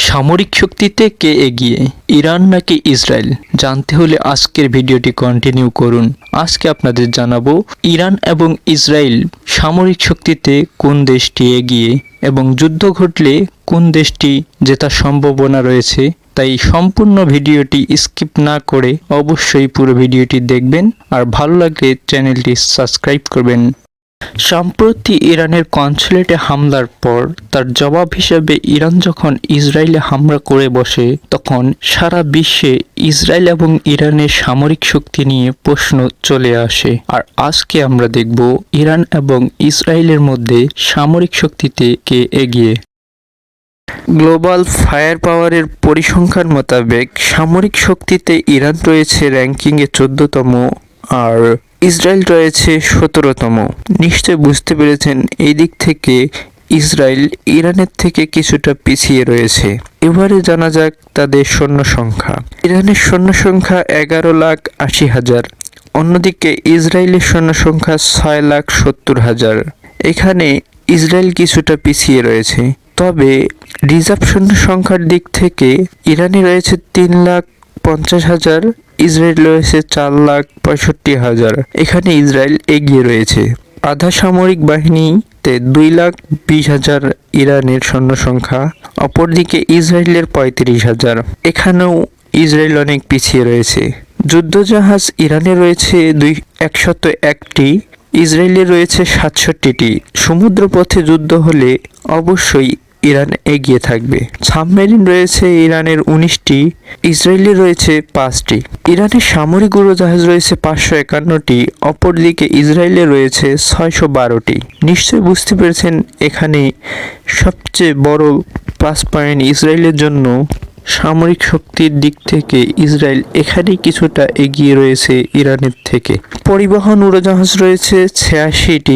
সামরিক শক্তিতে কে এগিয়ে, ইরান নাকি ইসরায়েল? জানতে হলে আজকের ভিডিওটি কন্টিনিউ করুন। আজকে আপনাদের জানাবো ইরান এবং ইসরায়েল সামরিক শক্তিতে কোন দেশটি এগিয়ে এবং যুদ্ধ ঘটলে কোন দেশটি জেতার সম্ভাবনা রয়েছে। তাই সম্পূর্ণ ভিডিওটি স্কিপ না করে অবশ্যই পুরো ভিডিওটি দেখবেন আর ভালো লাগলে চ্যানেলটি সাবস্ক্রাইব করবেন। সম্প্রতি ইরানের কনসুলেটে হামলার পর তার জবাব হিসেবে ইরান যখন ইসরায়েলে হামলা করে বসে, তখন সারা বিশ্বে ইসরায়েল এবং ইরানের সামরিক শক্তি নিয়ে প্রশ্ন চলে আসে। আর আজকে আমরা দেখব ইরান এবং ইসরায়েলের মধ্যে সামরিক শক্তিতে কে এগিয়ে। গ্লোবাল ফায়ার পাওয়ারের পরিসংখ্যান মোতাবেক সামরিক শক্তিতে ইরান রয়েছে র্যাঙ্কিংয়ে 14তম আর ইসরায়েল রয়েছে 17তম। নিশ্চয় বুঝতে পেরেছেন এই দিক থেকে ইসরায়েল ইরানের থেকে কিছুটা পিছিয়ে রয়েছে। এবারে জানা যাক তাদের সৈন্য সংখ্যা। ইরানের সৈন্য সংখ্যা 11,80,000, অন্যদিকে ইসরায়েলের সৈন্য সংখ্যা 6,70,000। এখানে ইসরায়েল কিছুটা পিছিয়ে রয়েছে। তবে রিজার্ভ সৈন্য সংখ্যার দিক থেকে ইরানে রয়েছে 3,50,000, ইসরায়েল রয়েছে 4,65,000। এখানে ইসরায়েল এগিয়ে রয়েছে। আধা সামরিক বাহিনীতে 2,20,000 ইরানের সৈন্য সংখ্যা, অপরদিকে ইসরায়েলের 35,000। এখানেও ইসরায়েল অনেক পিছিয়ে রয়েছে। যুদ্ধজাহাজ ইরানে রয়েছে 101টি, ইসরায়েলে রয়েছে 67টি। সমুদ্রপথে যুদ্ধ হলে অবশ্যই ইরান এগিয়ে থাকবে। সাবমেরিন রয়েছে ইরানের 19টি, ইসরায়েলে রয়েছে 5টি। ইরানের সামরিক উড়োজাহাজ রয়েছে 551টি, অপরদিকে ইসরায়েলে রয়েছে 612টি। নিশ্চয়ই বুঝতে পেরেছেন এখানে সবচেয়ে বড় প্লাস পয়েন্ট ইসরায়েলের জন্য। সামরিক শক্তির দিক থেকে ইসরায়েল এখানেই কিছুটা এগিয়ে রয়েছে ইরানের থেকে। পরিবহন উড়োজাহাজ রয়েছে 86টি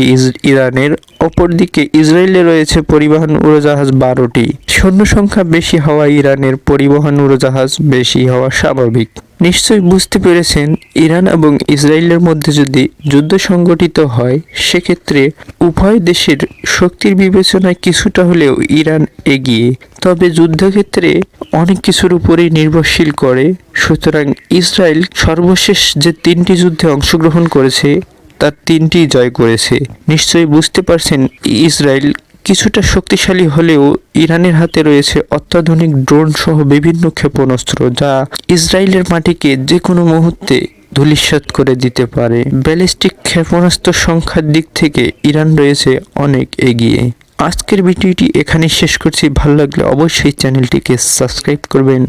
ইরানের, অপরদিকে ইসরায়েলে রয়েছে পরিবহন উড়োজাহাজ 12টি। সৈন্য সংখ্যা বেশি হওয়া ইরানের পরিবহন উড়োজাহাজ বেশি হওয়া স্বাভাবিক। নিশ্চয়ই বুঝতে পেরেছেন ইরান এবং ইসরায়েলের মধ্যে যদি যুদ্ধ সংগঠিত হয়, সেক্ষেত্রে উভয় দেশের শক্তির বিবেচনায় কিছুটা হলেও ইরান এগিয়ে। তবে যুদ্ধক্ষেত্রে অনেক কিছুর উপরেই নির্ভরশীল করে। সুতরাং ইসরায়েল সর্বশেষ যে 3টি যুদ্ধে অংশগ্রহণ করেছে তার 3টি জয় করেছে। নিশ্চয়ই বুঝতে পারছেন ইসরায়েল কিছুটা শক্তিশালী হলেও ইরানের হাতে রয়েছে অত্যাধুনিক ড্রোন সহ বিভিন্ন ক্ষেপণাস্ত্র, যা ইসরায়েলের মাটিকে যে কোনো মুহূর্তে ধূলিসাৎ করে দিতে পারে। ব্যালিস্টিক ক্ষেপণাস্ত্র সংখ্যার দিক থেকে ইরান রয়েছে অনেক এগিয়ে। আজকের ভিডিওটি এখানে শেষ করছি। ভালো লাগলে অবশ্যই চ্যানেলটিকে সাবস্ক্রাইব করবেন।